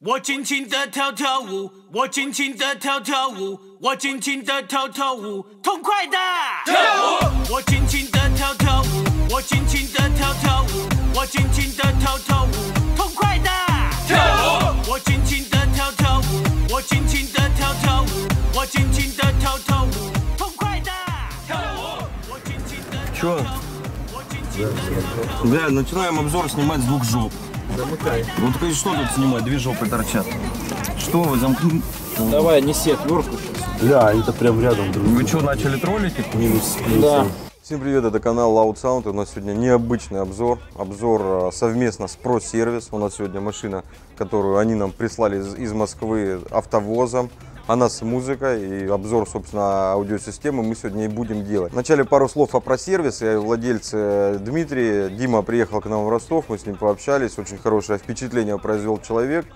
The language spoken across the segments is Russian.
我尽情的跳跳舞，我尽情的跳跳舞，我尽情的跳跳舞，痛快的跳舞。我尽情的跳跳舞，我尽情的跳跳舞，我尽情的跳跳舞，痛快的跳舞。我尽情的跳跳舞，我尽情的跳跳舞，我尽情的跳跳舞，痛快的跳舞。我尽情的跳跳舞。Бля, начинаем обзор снимать с двух жоп. Замыкай. Вот и что тут снимать? Две жопы торчат. Что вы замкнули? Давай, неси отвертку сейчас. Бля, они-то прям рядом друг. Вы что, начали троллить их? Минус. Да. Всем привет, это канал Loud Sound. У нас сегодня необычный обзор. Обзор совместно с Pro Service. У нас сегодня машина, которую они нам прислали из Москвы автовозом. Она с музыкой, и обзор, собственно, аудиосистемы мы сегодня и будем делать. Вначале пару слов о Pro Service. Я владелец Дмитрий. Дима приехал к нам в Ростов, мы с ним пообщались. Очень хорошее впечатление произвел человек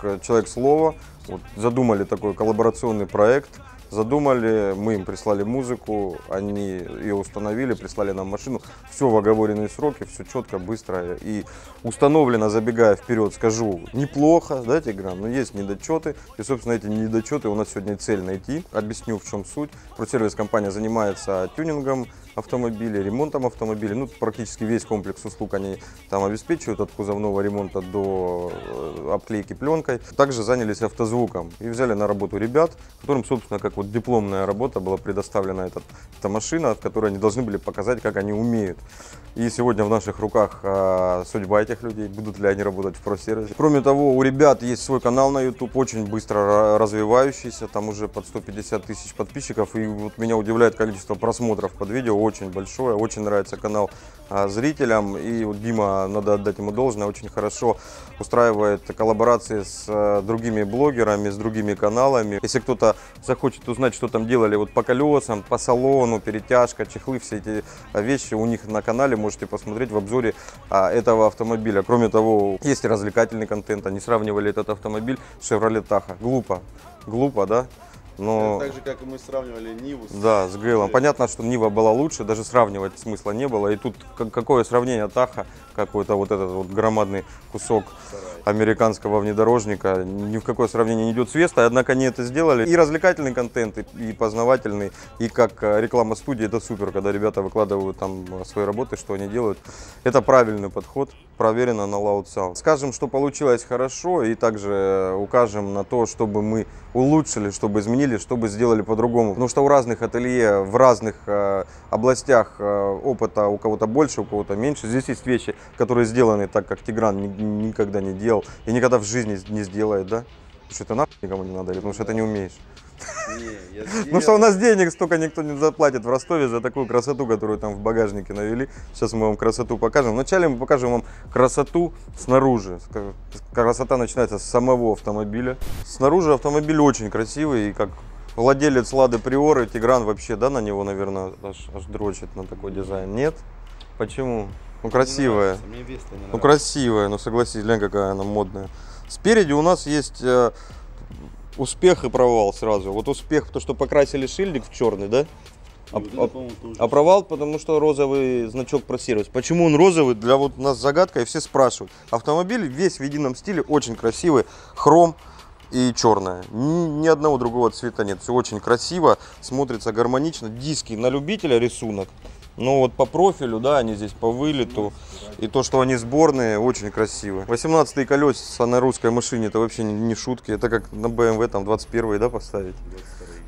слова. Вот, задумали такой коллаборационный проект. Задумали, мы им прислали музыку, они ее установили, прислали нам машину. Все в оговоренные сроки, все четко, быстро и установлено, забегая вперед, скажу, неплохо, да, Тигран, но есть недочеты. И, собственно, эти недочеты у нас сегодня цель найти. Объясню, в чем суть. ProService компания занимается тюнингом автомобилей, ремонтом автомобилей. Ну, практически весь комплекс услуг они там обеспечивают, от кузовного ремонта до обклейки пленкой. Также занялись автозвуком и взяли на работу ребят, которым, собственно, как вот дипломная работа была предоставлена эта машина, в которой они должны были показать, как они умеют. И сегодня в наших руках судьба этих людей, будут ли они работать в ProService. Кроме того, у ребят есть свой канал на YouTube, очень быстро развивающийся, там уже под 150 тысяч подписчиков. И вот меня удивляет количество просмотров под видео, очень большое, очень нравится канал зрителям. И вот Дима, надо отдать ему должное, очень хорошо устраивает коллаборации с другими блогерами, с другими каналами. Если кто-то захочет узнать, что там делали вот по колесам, по салону, перетяжка, чехлы, все эти вещи у них на канале, можете посмотреть в обзоре этого автомобиля. Кроме того, есть и развлекательный контент. Они сравнивали этот автомобиль с Chevrolet Tahoe. Глупо, да? Но... Так же, как и мы сравнивали Ниву с Гейлом. Понятно, что Нива была лучше, даже сравнивать смысла не было. И тут какое сравнение Tahoe, какой-то вот этот вот громадный кусок американского внедорожника, ни в какое сравнение не идет с Вестой, однако они это сделали. И развлекательный контент, и познавательный, и как реклама студии, это супер, когда ребята выкладывают там свои работы, что они делают. Это правильный подход, проверено на Loud Sound. Скажем, что получилось хорошо, и также укажем на то, чтобы мы улучшили, чтобы изменили, чтобы сделали по-другому. Потому что у разных ателье, в разных областях опыта у кого-то больше, у кого-то меньше. Здесь есть вещи, которые сделаны так, как Тигран никогда не делал и никогда в жизни не сделает, да? Потому что это нахуй никому не надо, или потому что это не умеешь. Ну что у нас денег столько никто не заплатит в Ростове за такую красоту, которую там в багажнике навели. Сейчас мы вам красоту покажем. Вначале мы покажем вам красоту снаружи. Красота начинается с самого автомобиля. Снаружи автомобиль очень красивый, и как владелец Лады Приоры, Тигран вообще, да, на него, наверное, аж дрочит на такой дизайн. Нет? Почему? Ну красивая. Ну красивая, ну согласись, глянь, какая она модная. Спереди у нас есть успех и провал сразу. Вот успех, то что покрасили шильдик в черный, да? А провал, потому что розовый значок ProService. Почему он розовый? Для вот нас загадка, и все спрашивают. Автомобиль весь в едином стиле, очень красивый, хром и черная. Ни одного другого цвета нет. Все очень красиво, смотрится гармонично. Диски на любителя рисунок. Но вот по профилю, да, они здесь по вылету. И то, что они сборные, очень красивые. 18-е колеса на русской машине, это вообще не шутки. Это как на BMW там 21-е, да, поставить?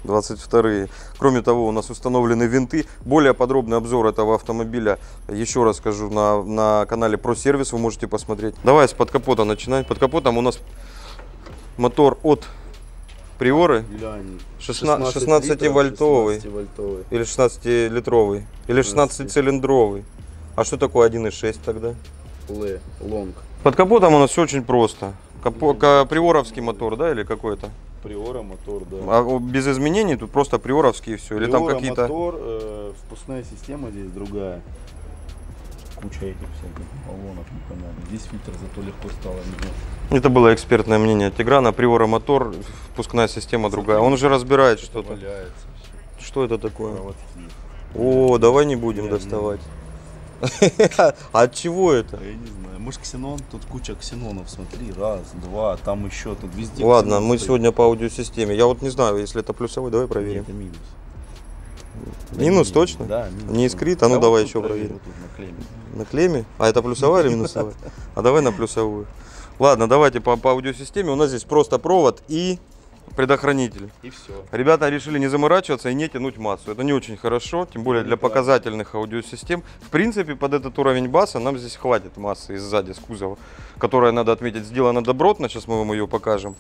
22-е. Кроме того, у нас установлены винты. Более подробный обзор этого автомобиля, еще раз скажу, на канале ProService вы можете посмотреть. Давай с под капота начинай. Под капотом у нас мотор от Приоры 16-вольтовый или 16-литровый или 16-цилиндровый. А что такое 1.6 тогда? Лонг. Под капотом у нас все очень просто. Приоровский мотор, да, или какой-то? Приора мотор, да. А без изменений тут просто приоровский и все? Или там какие-то... мотор, впускная система здесь другая. Куча этих всяких баллонов непонятно. Здесь фильтр зато легко стало видно. Это было экспертное мнение Тиграна. Приора мотор, впускная система другая. Он уже разбирает что-то. Что это такое? Проводки. О, давай не будем доставать. А от чего это? Я не знаю. Может ксенон? Тут куча ксенонов, смотри. Раз, два, там еще, тут везде. Ладно, ксенон мы стоит. сегодня по аудиосистеме. Я вот не знаю, если это плюсовой, давай проверим. Это минус. Минус точно? Да, минус. Не искрит? А ну Да, давай вот еще тут проверим. вот тут на клемме. На клемме? А это плюсовая или минусовая? А давай на плюсовую. Ладно, давайте по аудиосистеме. У нас здесь просто провод и предохранитель. И все. Ребята решили не заморачиваться и не тянуть массу. Это не очень хорошо, тем более для показательных аудиосистем. В принципе, под этот уровень баса нам здесь хватит массы и сзади, с кузова, которая, надо отметить, сделана добротно. Сейчас мы вам ее покажем.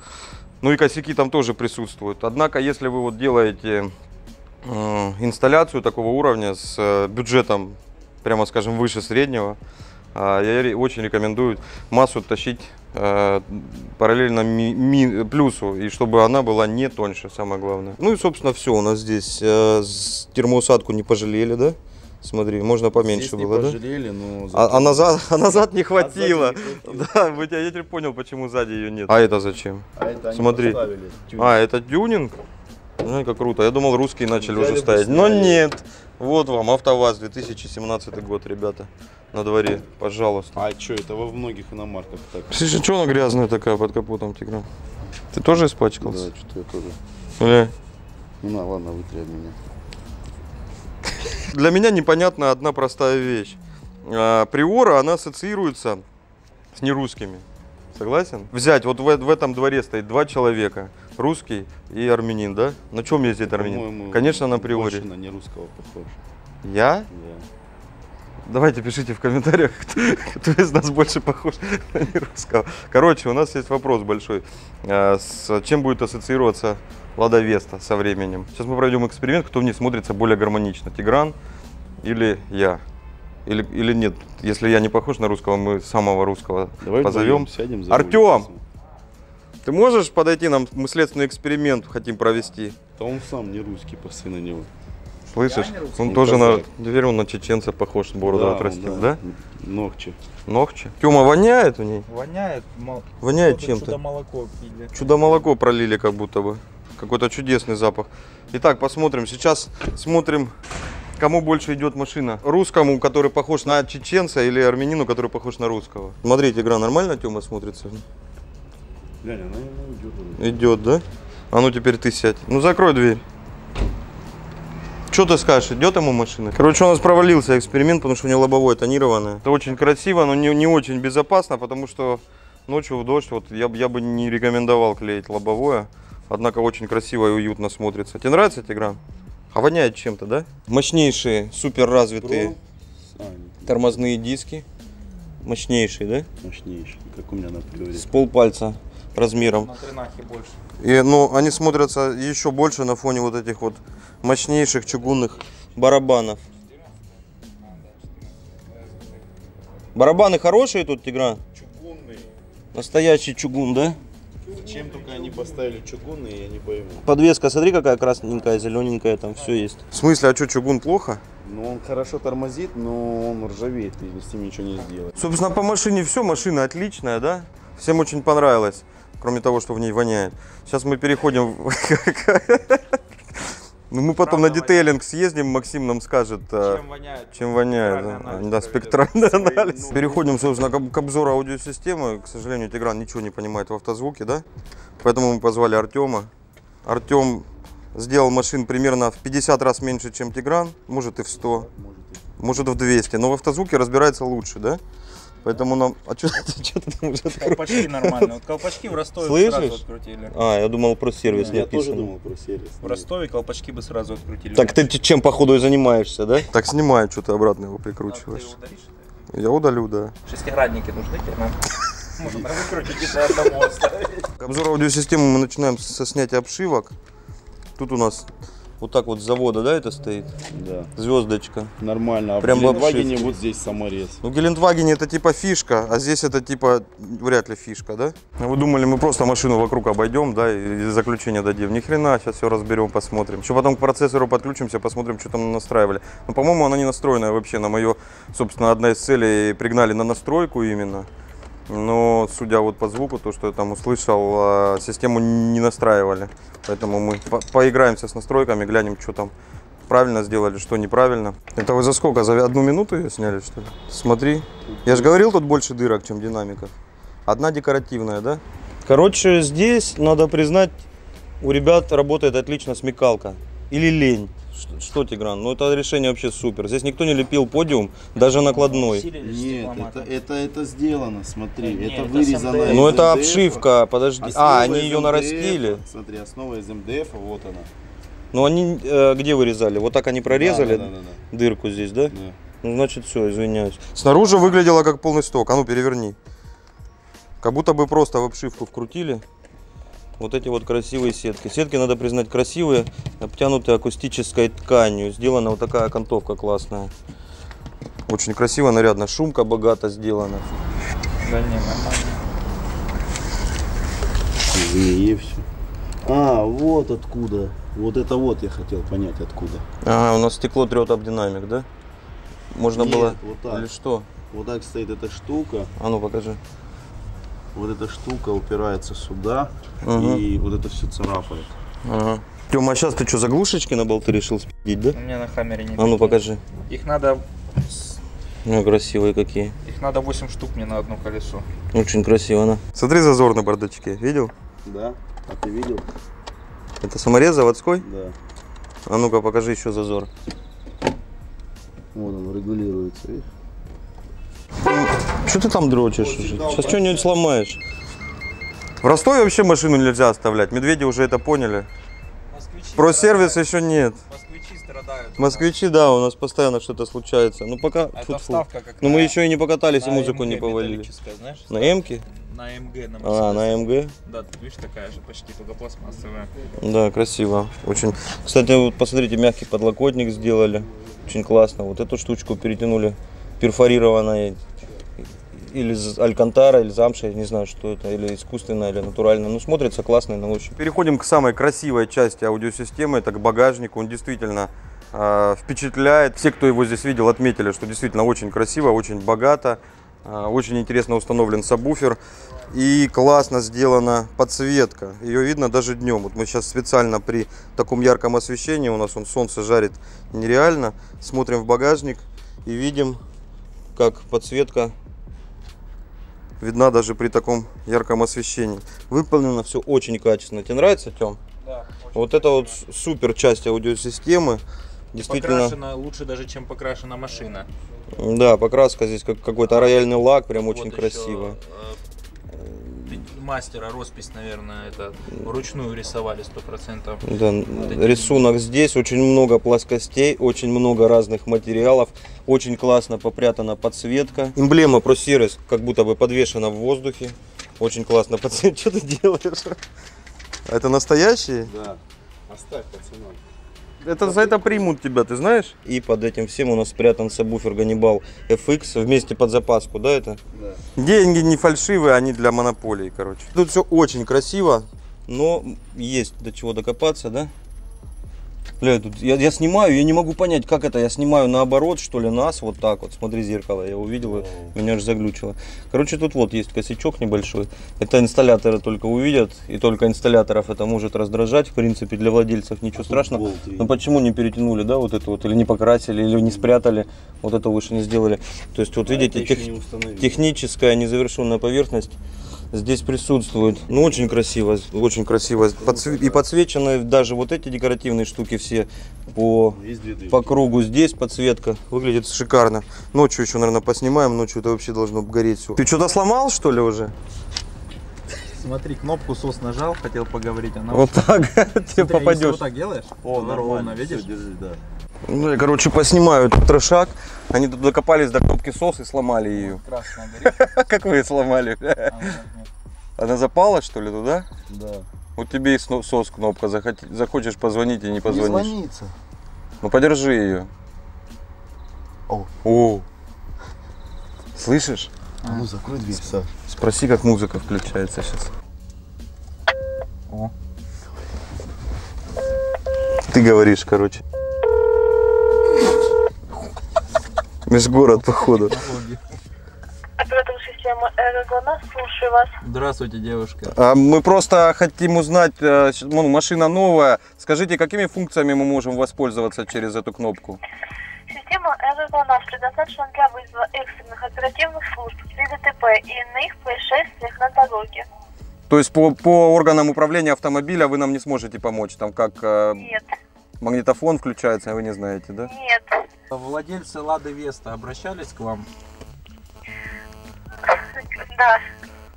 Ну и косяки там тоже присутствуют. Однако, если вы вот делаете инсталляцию такого уровня с бюджетом, прямо скажем, выше среднего, я очень рекомендую массу тащить параллельно плюсу, и чтобы она была не тоньше, самое главное. Ну и, собственно, все у нас здесь. Термоусадку не пожалели, да? Смотри, можно поменьше Здесь было, не да? пожалели, но... А назад не хватило. Назад не Да, я теперь понял, почему сзади ее нет. А это зачем? А это они Смотри. поставили. А, это тюнинг? Ну, как круто. Я думал, русские начали Взяли уже бы ставить. сняли. Но нет. Вот вам АвтоВАЗ 2017 год, ребята. На дворе, пожалуйста. А что, это во многих иномарках так? Слушай, что она грязная такая под капотом, Тигран? Ты тоже испачкался? Да, что-то я тоже. Ну, Ну, ладно, вытри от меня. для меня непонятна одна простая вещь. Приора, она ассоциируется с нерусскими. Согласен? Взять, вот в этом дворе стоит два человека. Русский и армянин, да? На чем ездит армянин? По-моему, Конечно, на приоре. больше на нерусского похож. Я? Да. Давайте пишите в комментариях, кто из нас больше похож на нерусского. Короче, у нас есть вопрос большой. С чем будет ассоциироваться Лада Веста со временем? Сейчас мы проведем эксперимент, кто в ней смотрится более гармонично. Тигран или я? Или нет? Если я не похож на русского, мы самого русского Давай позовем. вдвоем сядем за Артем! руль. Ты можешь подойти, нам мы следственный эксперимент хотим провести? Да он сам не русский, посмотри на него. Слышишь? Он Он тоже на, казак. теперь он на чеченца похож, бороду Да, отрастил, он, да? Ногчи. Ногчи. Тёма, воняет у ней? Воняет. Воняет чем-то. Чудо-молоко пили. Чудо-молоко пролили как будто бы. Какой-то чудесный запах. Итак, посмотрим. Сейчас смотрим, кому больше идет машина. Русскому, который похож на чеченца, или армянину, который похож на русского. Смотрите, игра нормально, Тёма, смотрится? Глянь, она ему идет. Идет, да? А ну теперь ты сядь. Ну закрой дверь. Что ты скажешь, идет ему машина? Короче, у нас провалился эксперимент, потому что у него лобовое тонированное. Это очень красиво, но не очень безопасно, потому что ночью в дождь вот я бы не рекомендовал клеить лобовое. Однако очень красиво и уютно смотрится. Тебе нравится, Тигран? А воняет чем-то, да? Мощнейшие, супер развитые тормозные диски. Мощнейшие, да? Мощнейший, как у меня на приоре. С полпальца размером. На тренахе больше. И, ну, они смотрятся еще больше на фоне вот этих вот мощнейших чугунных барабанов. Барабаны хорошие тут, Тигран? Чугунный. Настоящий чугун, да? Чем только они поставили чугунные, я не пойму. Подвеска, смотри, какая красненькая, зелененькая, там все есть. В смысле, а что, чугун плохо? Ну, он хорошо тормозит, но он ржавеет, и с ним ничего не сделать. Собственно, по машине все, машина отличная, да? Всем очень понравилось, кроме того, что в ней воняет. Сейчас мы переходим Ну, мы потом на детейлинг съездим, Максим нам скажет, Чем воняет? чем воняет. Спектральный анализ Да, проведет. спектральный анализ. Переходим, собственно, к обзору аудиосистемы. К сожалению, Тигран ничего не понимает в автозвуке, да? Поэтому мы позвали Артема. Артем сделал машин примерно в 50 раз меньше, чем Тигран. Может и в 100, может в 200. Но в автозвуке разбирается лучше, да? Поэтому нам... А что ты там уже открыл? Колпачки нормально. Вот колпачки в Ростове Слышишь? сразу открутили. А, я думал, про сервис Я тоже написано. думал про сервис. В Ростове колпачки бы сразу открутили. Так ты чем походу и занимаешься, да? Так снимай, что ты обратно его Ты прикручиваешь. его удалишь? Я удалю, да. Шестигранники нужны тебе нам? Можно выкрутить и до одного оставить. Обзор аудиосистемы мы начинаем со снятия обшивок. Тут у нас вот так вот с завода, да, это стоит? Да, Звездочка. нормально. А Прям в в Гелендвагене обшивке. вот здесь саморез. Ну, в Гелендвагене это типа фишка, а здесь это типа вряд ли фишка, да? Вы думали, мы просто машину вокруг обойдем, да, и заключение дадим. Ни хрена, сейчас все разберем, посмотрим. Еще потом к процессору подключимся, посмотрим, что там настраивали. Но, по-моему, она не настроенная вообще на мое, собственно, одна из целей. Пригнали на настройку именно. Но, судя вот по звуку, то, что я там услышал, систему не настраивали. Поэтому мы поиграемся с настройками, глянем, что там правильно сделали, что неправильно. Это вы за сколько? За 1 минуту ее сняли, что ли? Смотри. Я же говорил, тут больше дырок, чем динамиков. Одна декоративная, да? Короче, здесь, надо признать, у ребят работает отлично смекалка. Или лень. Что, Тигран? Ну, это решение вообще супер. Здесь никто не лепил подиум, даже накладной. Нет, это сделано, смотри. Нет, это это вырезано. СМДФ. Ну, это обшивка, подожди. Основа Они из ее МДФ. нарастили. Смотри, основа из МДФ, вот она. Ну, они где вырезали? Вот так они прорезали Да. дырку здесь, да? Да. Ну, значит, все, извиняюсь. Снаружи выглядело как полный сток. А ну, переверни. Как будто бы просто в обшивку вкрутили. Вот эти вот красивые сетки. Сетки, надо признать, красивые, обтянутые акустической тканью. Сделана вот такая окантовка классная. Очень красиво, нарядно. Шумка богато сделана. Да не, нормально. Змеи все. А, вот откуда. Вот это вот я хотел понять, откуда. Ага, у нас стекло трет об динамик, да? Можно Нет, было... вот так. Или что? Вот так стоит эта штука. А ну, покажи. Вот эта штука упирается сюда. Ага. И вот это все царапает. Ага. Тёма, а сейчас ты что, заглушечки на болты решил спидить, да? У меня на Хаммере не А ну, такие. покажи. Их надо Ну, красивые какие. 8 штук мне на одно колесо. Очень красиво, она. Смотри, зазор на бардачке. Видел? Да? А ты видел? Это саморез заводской? Да. А ну-ка, покажи еще зазор. Вот он регулируется, видишь? Что ты там дрочишь? Сейчас что-нибудь сломаешь. В Ростове вообще машину нельзя оставлять. Медведи уже это поняли. Про сервис еще нет. Москвичи страдают. Москвичи, да, у нас постоянно что-то случается. Ну пока. Это Тьфу-тьфу. вставка как Но мы еще и не покатались, и на музыку не МГ повалили. металлическая, знаешь? На М-ке? На МГ, на А, на МГ? Да, тут видишь, такая же почти, только пластмассовая. Да, красиво. Очень. Кстати, вот посмотрите, мягкий подлокотник сделали. Очень классно. Вот эту штучку перетянули перфорированной. Или из алькантара, или замша, я не знаю, что это, или искусственная, или натуральная. Ну, смотрится классно на ощупь. Переходим к самой красивой части аудиосистемы, это к багажнику. Он действительно впечатляет. Все, кто его здесь видел, отметили, что действительно очень красиво, очень богато. Очень интересно установлен сабвуфер. И классно сделана подсветка. Ее видно даже днем. Вот мы сейчас специально при таком ярком освещении, у нас солнце жарит нереально, смотрим в багажник и видим, как подсветка видна даже при таком ярком освещении. Выполнено все очень качественно. Тебе нравится, Тём? Да. Вот это вот супер часть аудиосистемы. Действительно. Покрашена лучше даже, чем покрашена машина. Да, покраска здесь как какой-то рояльный лак, прям Вот очень еще, красиво. Мастера роспись, наверное, это вручную рисовали 100%. Да, рисунок здесь, очень много плоскостей, очень много разных материалов, очень классно попрятана подсветка. Эмблема ProSeries как будто бы подвешена в воздухе, очень классно подсветка. Что ты делаешь? Это настоящие? Да. Оставь, пацанам. Это за это примут тебя, ты знаешь? И под этим всем у нас спрятан сабвуфер Ганнибал FX вместе под запаску, да, это? Да. Деньги не фальшивые, они для монополии, короче. Тут все очень красиво, но есть до чего докопаться, да? Бля, тут я снимаю, я не могу понять, как это. Я снимаю наоборот, что ли, нас вот так вот. Смотри, зеркало, я увидел, меня аж заглючило. Короче, тут вот есть косячок небольшой. Это инсталляторы только увидят, и только инсталляторов это может раздражать. В принципе, для владельцев ничего страшного. Но почему не перетянули, да, вот это вот, или не покрасили, или не спрятали, вот это выше не сделали. То есть, вот видите, техническая незавершенная поверхность здесь присутствует. Ну, очень красиво, очень красиво. И подсвечены даже вот эти декоративные штуки все по кругу. Здесь подсветка выглядит шикарно. Ночью еще, наверное, поснимаем. Ночью это вообще должно гореть все. Ты что-то сломал, что ли, уже? Смотри, кнопку SOS нажал, хотел поговорить, она вот так, тебе попадешь. Вот так делаешь? О, нормально, видишь? Держи, да. Ну, я, короче, поснимаю этот трешак. Они тут докопались до кнопки SOS и сломали ее. Красная горит. Как вы ее сломали? Она запала, что ли, туда? Да. Вот тебе и SOS кнопка. Захочешь позвонить и не позвонишь. Не звонится. Ну, подержи ее. О. Слышишь? А ну закрой дверь, Саш. Спроси, как музыка включается сейчас. О. Ты говоришь, короче. Межгород, походу. Оператор система Эргона, слушаю вас. Здравствуйте, девушка. Мы просто хотим узнать, машина новая. Скажите, какими функциями мы можем воспользоваться через эту кнопку? Система Эргона предназначена для вызова экстренных оперативных служб при ДТП и иных происшествиях на дороге. То есть по органам управления автомобиля вы нам не сможете помочь? Там как Нет. магнитофон включается, вы не знаете, да? Нет. Владельцы Лады Веста обращались к вам? Да.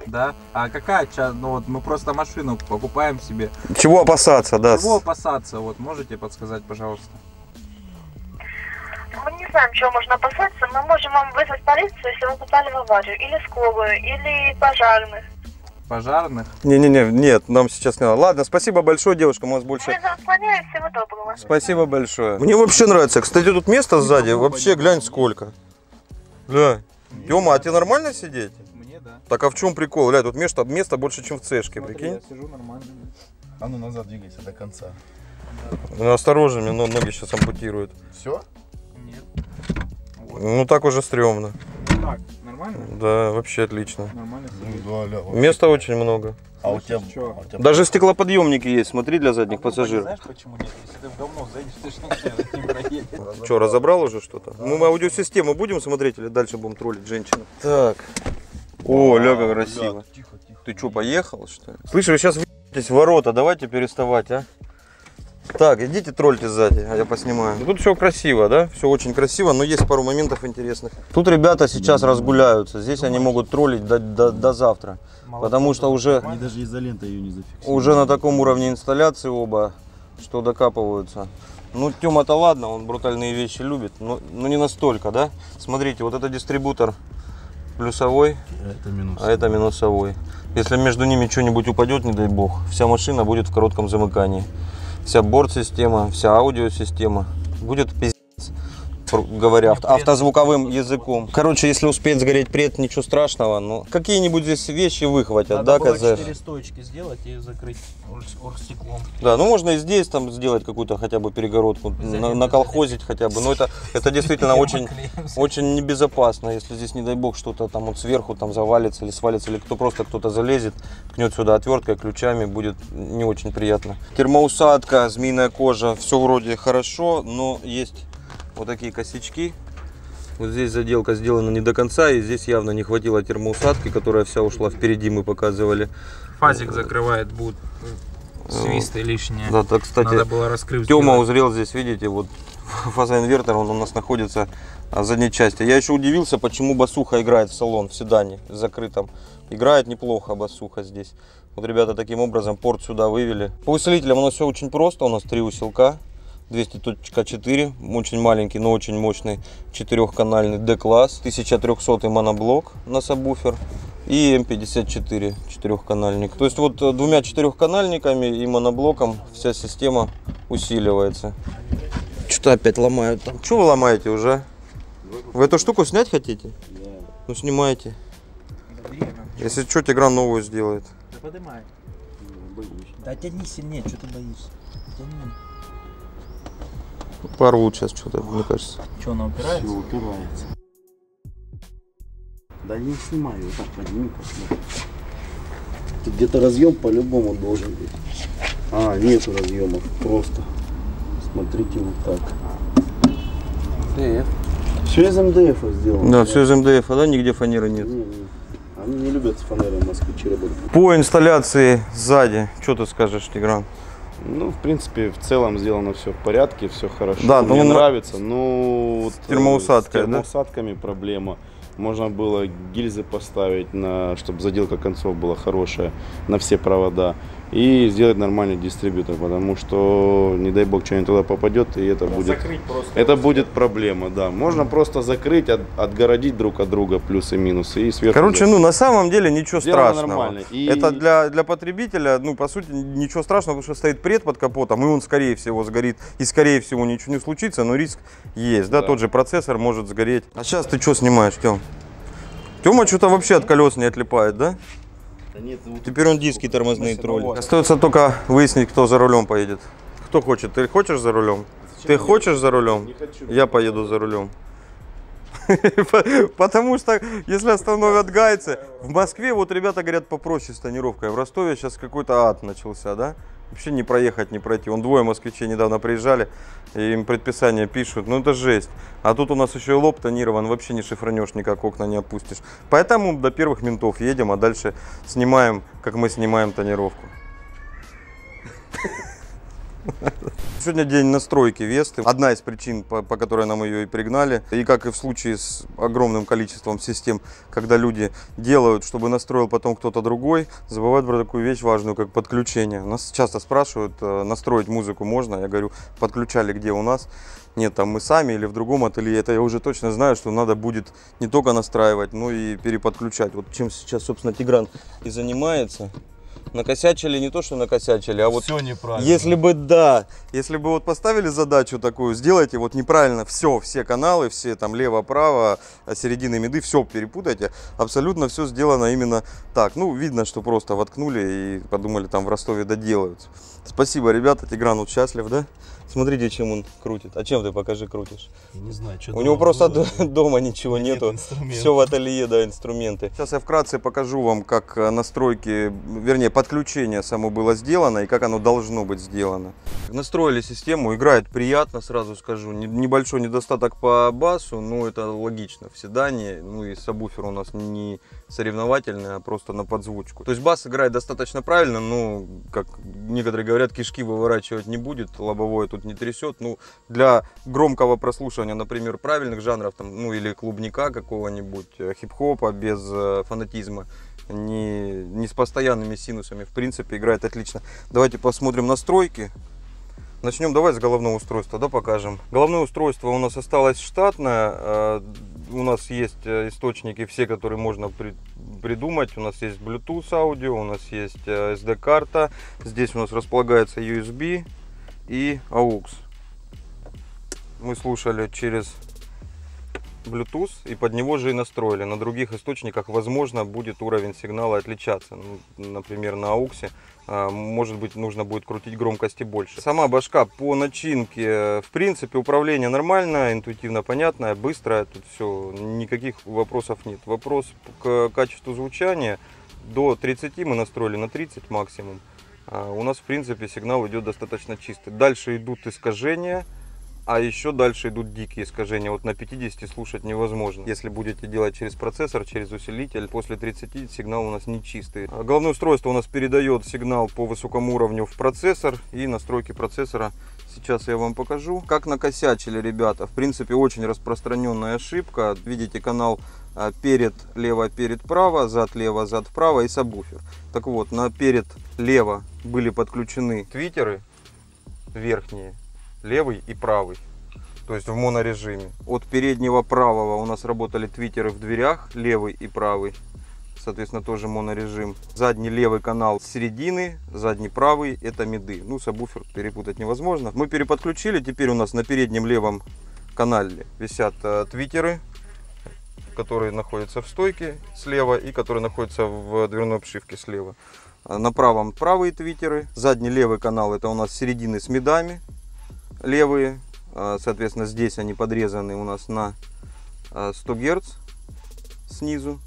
Да? А какая часть? Ну вот мы просто машину покупаем себе. Чего опасаться, да? Чего опасаться? Вот можете подсказать, пожалуйста? Мы не знаем, чего можно опасаться. Мы можем вам вызвать полицию, если вы попали в аварию, или скорую, или пожарных. Пожарных? Нет, нам сейчас не надо. Ладно, спасибо большое, девушка, мы вас больше... Мы заслоняем, всего доброго. Спасибо большое. Мне вообще нравится. Кстати, тут место сзади, вообще глянь сколько. Глянь. Тёма, а тебе нормально сидеть? Мне, да. Так а в чем прикол? Глянь, тут места больше, чем в цешке, прикинь. Я сижу нормально. А ну назад двигайся до конца. Ну, осторожно, мне ноги сейчас ампутируют. Все? Нет. Ну так уже стрёмно. Так, нормально? Да, вообще отлично. Нормально. Места очень много. А у тебя... Даже стеклоподъемники есть, смотри, для задних пассажиров. Знаешь почему нет? Если ты в говно зайдешь, ты же не проедешь. Что, разобрал уже что-то? Мы аудиосистему будем смотреть или дальше будем троллить женщину? Так. О, ля, как красиво. Тихо, тихо. Ты что, поехал, что ли? Слышь, вы сейчас въебитесь в ворота, давайте переставать, а? Так, идите тролльте сзади, а я поснимаю. Тут все красиво, да? Все очень красиво, но есть пару моментов интересных. Тут ребята сейчас разгуляются, здесь они могут троллить до завтра. Потому что уже... Они даже изолентой ее не зафиксируют. Уже на таком уровне инсталляции оба, что докапываются. Ну, Тёма-то ладно, он брутальные вещи любит, но не настолько, да? Смотрите, вот это дистрибутор плюсовой, а это минусовой. Если между ними что-нибудь упадет, не дай бог, вся машина будет в коротком замыкании. Вся борт-система, вся аудиосистема будет пиздец, говоря автозвуковым языком. Короче, если успеет сгореть пред, ничего страшного, но какие-нибудь здесь вещи выхватят, Надо да, было КЗ? 4 стоечки сделать и закрыть оргстеклом. Да, ну можно и здесь там сделать какую-то хотя бы перегородку, наколхозить хотя бы, но это действительно очень небезопасно, если здесь, не дай бог, что-то там вот сверху там завалится или свалится, или кто-то залезет, ткнет сюда отверткой, ключами, будет не очень приятно. Термоусадка, змеиная кожа, все вроде хорошо, но есть вот такие косячки. Вот здесь заделка сделана не до конца, и здесь явно не хватило термоусадки, которая вся ушла впереди, мы показывали. Фазик закрывает, будут свисты лишние. Да, так, кстати, надо было раскрыть. Тёма узрел здесь, видите, вот фазоинвертор, он у нас находится в задней части. Я еще удивился, почему басуха играет в салон, в седане закрытом. Играет неплохо басуха здесь. Вот ребята таким образом порт сюда вывели. По усилителям у нас все очень просто, у нас 3 усилка. 200.4, очень маленький, но очень мощный 4-канальный D-класс, 1300 моноблок на сабвуфер и М54 4-канальник. То есть вот 2 4-канальниками и моноблоком вся система усиливается. Что-то опять ломают там. Что вы ломаете уже? Вы эту штуку снять хотите? Да. Ну снимайте. Если что, Тигран новую сделает. Да поднимай. Да тяни сильнее, что ты боишься? Тяни. Порвут сейчас что-то, мне кажется. Что, она упирается? Все упирается. Да не снимай, вот так подними, посмотри. Тут где-то разъем по-любому должен быть. А, нету разъемов, просто. Смотрите вот так. МДФ. Все из МДФ сделано. Да, все из МДФ, да? Нигде фанеры нет. Не. Они не любят с фанерой москвичи работать. По инсталляции сзади, что ты скажешь, Тигран? Ну, в принципе, в целом сделано все в порядке, все хорошо. Да, мне нравится. Ну, вот, с термоусадкой, с термоусадками проблема. Можно было гильзы поставить, чтобы заделка концов была хорошая на все провода. И сделать нормальный дистрибьютор, потому что, не дай бог, что-нибудь туда попадет, и это будет проблема. Да. Можно просто закрыть, отгородить друг от друга плюсы и минусы. И сверху. Короче, ну на самом деле ничего страшного. Нормально. Это для потребителя, ну по сути ничего страшного, потому что стоит пред под капотом, и он скорее всего сгорит, и скорее всего ничего не случится, но риск есть, да, тот же процессор может сгореть. А сейчас ты что снимаешь, Тём? Тёма что-то вообще от колес не отлипает, да? Да нет, Теперь он диски тормозные троллит. Остается только выяснить, кто за рулем поедет. Кто хочет? Ты хочешь за рулем? Ты хочешь за рулем? Я поеду за рулем. Потому что, если остановят гайцы, в Москве, вот ребята говорят, попроще с тонировкой. В Ростове сейчас какой-то ад начался, да? Вообще не проехать, не пройти. Вон двое москвичей недавно приезжали, и им предписание пишут. Ну это жесть. А тут у нас еще и лоб тонирован, вообще не шифранешь никак, окна не опустишь. Поэтому до первых ментов едем, а дальше снимаем, как мы снимаем тонировку. Сегодня день настройки Весты. Одна из причин, по которой нам ее и пригнали. И как и в случае с огромным количеством систем, когда люди делают, чтобы настроил потом кто-то другой, забывают про такую вещь важную, как подключение. Нас часто спрашивают, настроить музыку можно? Я говорю, подключали где у нас? Нет, там мы сами или в другом ателье. Это я уже точно знаю, что надо будет не только настраивать, но и переподключать. Вот чем сейчас, собственно, Тигран и занимается. Накосячили не то, что накосячили, а вот все неправильно. Если бы вот поставили задачу такую, сделайте вот неправильно все каналы, все там лево-право, середины миды, все перепутайте, абсолютно все сделано именно так. Ну, видно, что просто воткнули и подумали, там в Ростове доделаются. Спасибо, ребята, Тигран вот счастлив, да? Смотрите, чем он крутит. А чем ты, покажи, крутишь? Не знаю, что у него просто дома ничего нету. Все в ателье, да, инструменты. Сейчас я вкратце покажу вам, как настройки, вернее, подключение само было сделано и как оно должно быть сделано. Настроили систему, играет приятно, сразу скажу. Небольшой недостаток по басу, но это логично в седане. Ну и сабвуфер у нас не соревновательный, а просто на подзвучку. То есть бас играет достаточно правильно, но, как некоторые говорят, кишки выворачивать не будет, лобовое тут не трясет. Ну, для громкого прослушивания, например, правильных жанров, там, ну или клубника какого-нибудь, хип-хопа без фанатизма, не с постоянными синусами, в принципе, играет отлично. Давайте посмотрим настройки. Начнем давай с головного устройства, да, покажем. Головное устройство у нас осталось штатное. У нас есть источники все, которые можно придумать. У нас есть Bluetooth аудио, у нас есть SD-карта. Здесь у нас располагается USB и AUX. Мы слушали через Bluetooth и под него же и настроили. На других источниках, возможно, будет уровень сигнала отличаться. Ну, например, на AUX, может быть, нужно будет крутить громкости больше. Сама башка по начинке, в принципе, управление нормальное, интуитивно понятное, быстрое. Тут все, никаких вопросов нет. Вопрос к качеству звучания. До 30 мы настроили на 30 максимум. У нас, в принципе, сигнал идет достаточно чистый. Дальше идут искажения. А еще дальше идут дикие искажения. Вот на 50 слушать невозможно. Если будете делать через процессор, через усилитель, после 30 сигнал у нас не чистый. Головное устройство у нас передает сигнал по высокому уровню в процессор. И настройки процессора сейчас я вам покажу. Как накосячили ребята. В принципе, очень распространенная ошибка. Видите, канал перед лево, перед право, зад лево, зад право и сабвуфер. Так вот, на перед лево были подключены твитеры верхние, левый и правый, то есть в монорежиме. От переднего правого у нас работали твитеры в дверях, левый и правый, соответственно, тоже монорежим. Задний левый канал с середины, задний правый это миды. Ну, сабвуфер перепутать невозможно. Мы переподключили, теперь у нас на переднем левом канале висят твитеры, которые находятся в стойке слева и которые находятся в дверной обшивке слева. На правом правые твитеры, задний левый канал это у нас середины с мидами. Левые, соответственно, здесь они подрезаны у нас на 100 Гц снизу,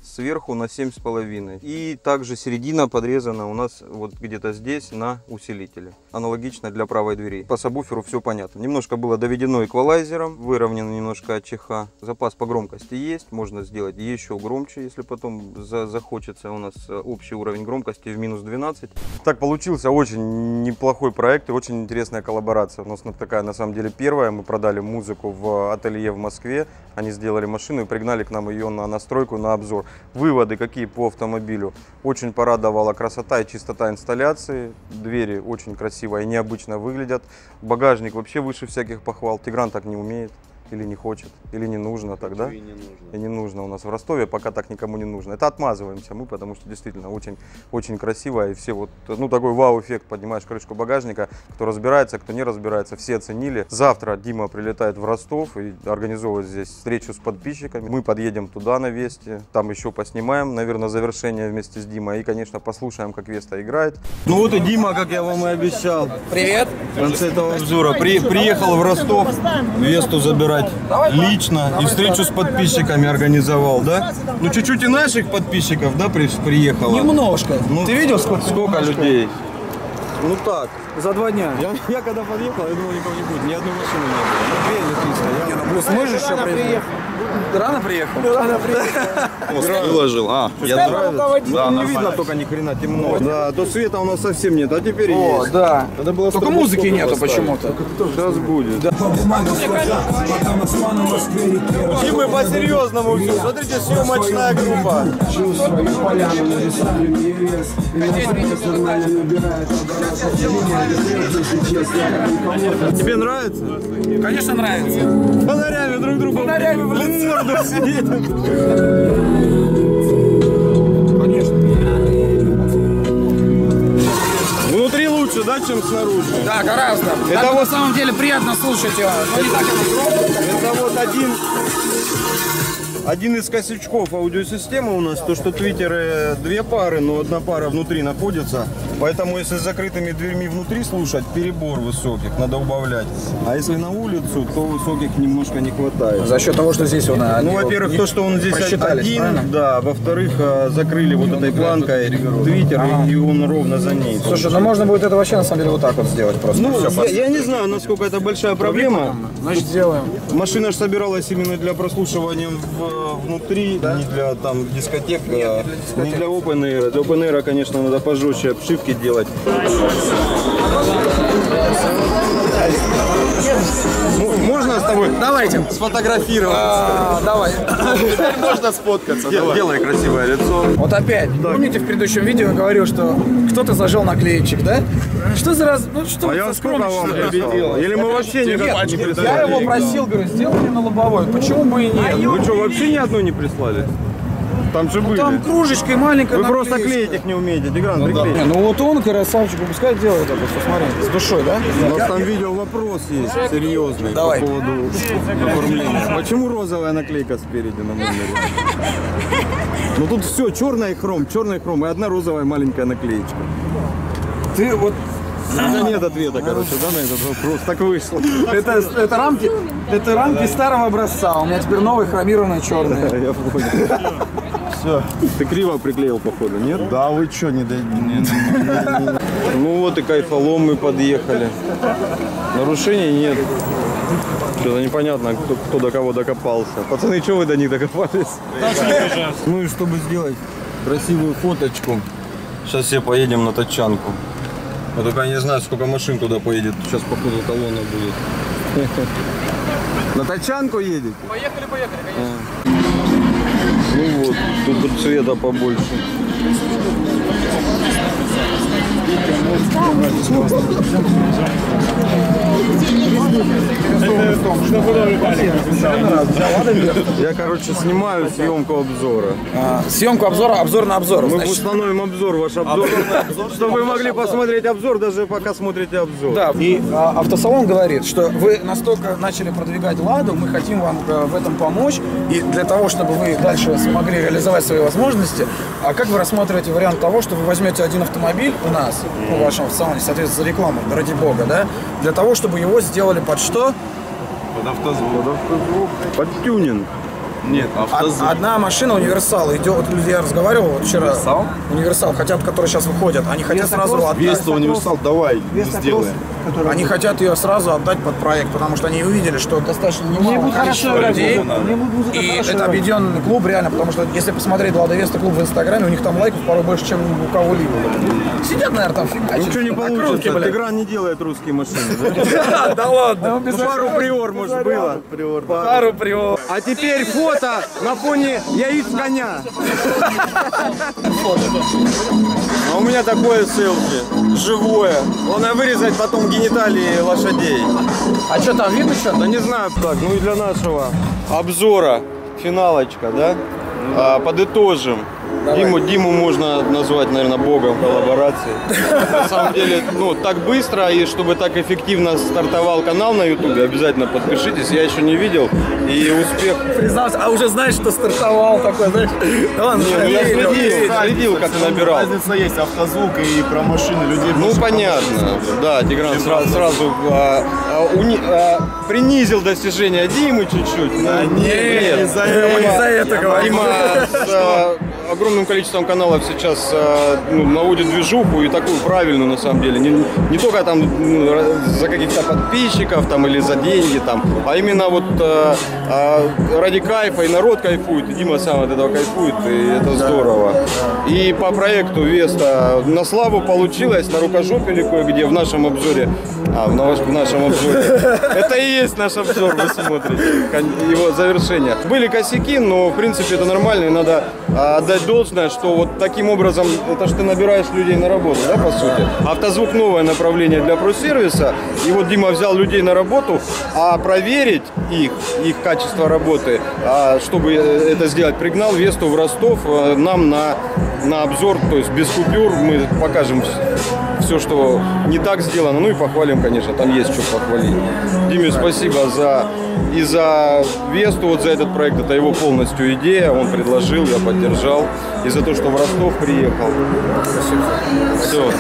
сверху на 7,5. И также середина подрезана у нас вот где-то здесь на усилителе. Аналогично для правой двери. По сабвуферу все понятно. Немножко было доведено эквалайзером, выровнено немножко АЧХ. Запас по громкости есть, можно сделать еще громче, если потом захочется. У нас общий уровень громкости в минус 12. Так получился очень неплохой проект и очень интересная коллаборация. У нас такая на самом деле первая. Мы продали музыку в ателье в Москве. Они сделали машину и пригнали к нам ее на настройку, на обзор. Выводы какие по автомобилю. Очень порадовала красота и чистота инсталляции. Двери очень красиво и необычно выглядят. Багажник вообще выше всяких похвал. Тигран так не умеет. Или не хочет, или не нужно тогда. И не нужно. И не нужно у нас в Ростове, пока так никому не нужно. Это отмазываемся мы, потому что действительно очень красиво. И все вот, ну такой вау-эффект, поднимаешь крышку багажника. Кто разбирается, кто не разбирается, все оценили. Завтра Дима прилетает в Ростов и организовывает здесь встречу с подписчиками. Мы подъедем туда на Весте, там еще поснимаем, наверное, завершение вместе с Димой. И, конечно, послушаем, как Веста играет. Ну вот и Дима, как я вам и обещал. Привет! В конце этого обзора приехал в Ростов Весту забирать. забрать лично и встречу с подписчиками организовал, да? Ну чуть-чуть и наших подписчиков, да, приехало? Немножко. Ну, ты видел, сколько людей? Ну так. За 2 дня. Я когда подъехал, я думал, никого не будет. Ни одной машины не было. 2 или 3 стояли. Плюс мы же еще приехали. Рано приехал? Рано приехал. Выложил. Я нравится. Да, не видно только ни хрена темно. Да, до света у нас совсем нет, а теперь есть. Да. Это было только музыки нету почему-то. Сейчас будет. Да. И мы по-серьезному. Смотрите, съемочная группа. Тебе нравится? Конечно, нравится. Фонарями друг другу в морду светят. Конечно. Внутри лучше, да, чем снаружи? Да, гораздо. Это вот на самом деле приятно слушать его. Это вот один из косячков аудиосистемы у нас, то что твиттеры 2 пары, но 1 пара внутри находится. Поэтому если с закрытыми дверьми внутри слушать, перебор высоких, надо убавлять. А если на улицу, то высоких немножко не хватает. За счет того, что здесь он... Ну, во-первых, то, что он здесь один, да. Во-вторых, закрыли вот этой планкой твиттер, и он ровно за ней. Слушай, ну можно будет это вообще на самом деле вот так вот сделать просто. Ну, я не знаю, насколько это большая проблема. Значит, сделаем. Машина же собиралась именно для прослушивания внутри, да? Не для там дискотек, не для Open Air. Для Open Air, конечно, надо пожестче обшивки делать. Можно с тобой? Давайте. Сфотографироваться. Давай. Теперь можно сфоткаться. Делай красивое лицо. Вот опять. Помните, в предыдущем видео я говорил, что кто-то зажал наклеечек, да? Что за раз... Ну что я сколько вам прибедил? Или мы вообще никак не прислали? Я его просил, говорю, сделай мне на лобовой. Почему бы и нет? Вы что, вообще ни одной не прислали? Там же были. Там кружечкой маленькая. Вы просто клеить их не умеете, Тигран, приклеить. Ну вот он, красавчик, пускай делает это, посмотри, с душой, да? У нас там видео вопрос есть серьезный по поводу оформления. Почему розовая наклейка спереди на номере? Ну тут все, черный хром, и 1 розовая маленькая наклеечка. Ты вот... У меня нет ответа, короче, да, на этот вопрос. Так вышло. Это рамки старого образца, у меня теперь новые хромированные черные. Я понял. Все. Ты криво приклеил, походу, нет? Да, вы что, не дадите? Ну вот и кайфолом мы подъехали. Нарушений нет. Что-то непонятно, кто до кого докопался. Пацаны, что вы до них докопались? Ну и чтобы сделать красивую фоточку, сейчас все поедем на тачанку. Я только не знаю, сколько машин туда поедет. Сейчас, походу, колонна будет. На тачанку едете? Поехали, конечно. Ну вот, тут цвета побольше. Я, короче, снимаю съемку обзора. Съемку обзора, обзор на обзор. Мы установим обзор, ваш обзор, чтобы вы могли посмотреть обзор, даже пока смотрите обзор. Да, и автосалон говорит, что вы настолько начали продвигать Ладу, мы хотим вам в этом помочь. И для того, чтобы вы дальше смогли реализовать свои возможности, а как вы рассматриваете вариант того, что вы возьмете один автомобиль у нас, в вашем салоне, соответственно, за рекламу, ради бога, да, для того, чтобы его сделали под что? Под автозвук. Под тюнинг. Нет, автозвук. Одна машина универсал идет, вот я разговаривал вот вчера. Универсал, хотят, которые сейчас выходят, они хотят сразу отдать. Веста универсал, давай, сделаем. Они хотят ее сразу отдать под проект, потому что они увидели, что достаточно немало количество людей. И это объединенный клуб, реально, потому что если посмотреть Лада Веста клуб в Инстаграме, у них там лайков порой больше, чем у кого-либо. Сидят, наверное, там фигачат. Ничего не получится, Тигран не делает русские машины, да? Да ладно. Пару приор, может, было. Пару приор. А теперь фото на фоне яиц коня. А у меня такое селфи, живое. Главное вырезать потом гениталии лошадей. А что там, видно что? Да не знаю. Так, ну и для нашего обзора финалочка, да? Подытожим. Диму можно назвать, наверное, богом коллаборации. На самом деле, ну, так быстро и чтобы так эффективно стартовал канал на YouTube, обязательно подпишитесь. Я еще не видел. И успех... Признался, а уже знаешь, что стартовал такой, знаешь? Да ладно, я следил, как ты набирал. Разница есть, автозвук и про машины людей. Ну, понятно. Да, Тигран сразу принизил достижения Димы чуть-чуть. Нет, не за это говорю. Дима с огромным количеством каналов сейчас наводит движуху и такую правильную на самом деле. Не только там за каких-то подписчиков там, или за деньги, там, а именно вот ради кайфа, и народ кайфует, и Дима сам от этого кайфует, и это здорово. И по проекту Веста на славу получилось, на рукожопили кое-где в нашем обзоре. В нашем обзоре. Это и есть наш обзор, вы смотрите, его завершение. Были косяки, но в принципе это нормально, и надо отдать должное, что вот таким образом, это же ты набираешь людей на работу, да, по сути. Автозвук — новое направление для про-сервиса, и вот Дима взял людей на работу, а проверить их качество работы, чтобы это сделать, пригнал Весту в Ростов нам на обзор, то есть без купюр мы покажем все, что не так сделано, ну и похвалим, конечно, там есть что похвалить. Диме спасибо за Весту, вот за этот проект, это его полностью идея, он предложил, я поддержал, и за то, что в Ростов приехал. Все.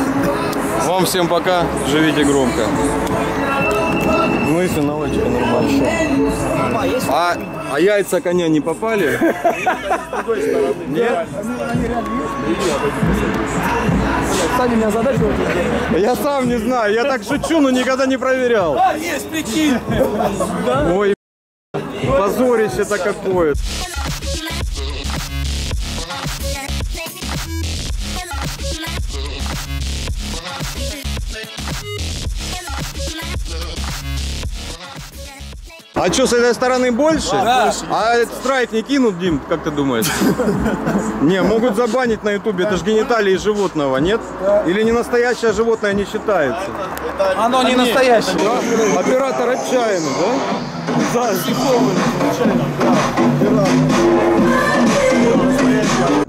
Вам всем пока, живите громко. Ну и финалочка нормально. А яйца коня не попали? Нет? Саня меня задачу. Я сам не знаю, я так шучу, но никогда не проверял. Есть, прикинь. Ой, позорище-то какое. А что, с этой стороны больше? Да. А этот страйк не кинут, Дим, как ты думаешь? Не, могут забанить на ютубе, это же гениталии животного, нет? Или не настоящее животное не считается? Оно не настоящее. Да? Оператор отчаянный, да?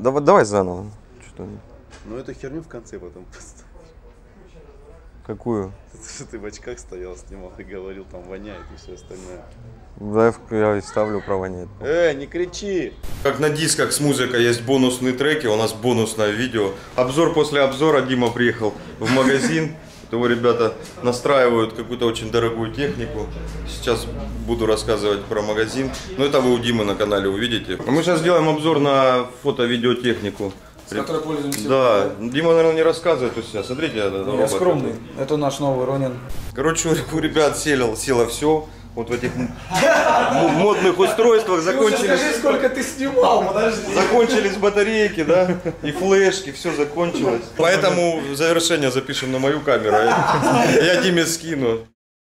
Да. Давай заново. Ну эту херню в конце потом поставь. Какую? Что ты в очках стоял, снимал и говорил, там воняет и все остальное. Да, я ставлю, право нет. Не кричи! Как на дисках с музыкой есть бонусные треки, у нас бонусное видео. Обзор после обзора. Дима приехал в магазин. Его ребята настраивают какую-то очень дорогую технику. Сейчас буду рассказывать про магазин. Но это вы у Димы на канале увидите. Мы сейчас сделаем обзор на фото-видеотехнику. С которой пользуемся. Да, Дима, наверное, не рассказывает у себя. Смотрите, Я скромный. Это наш новый Ронин. Короче, у ребят село все. Вот в этих модных устройствах закончились. Скажи, сколько ты снимал, подожди. Закончились батарейки, да, и флешки, все закончилось. Поэтому завершение запишем на мою камеру. Я Диме скину.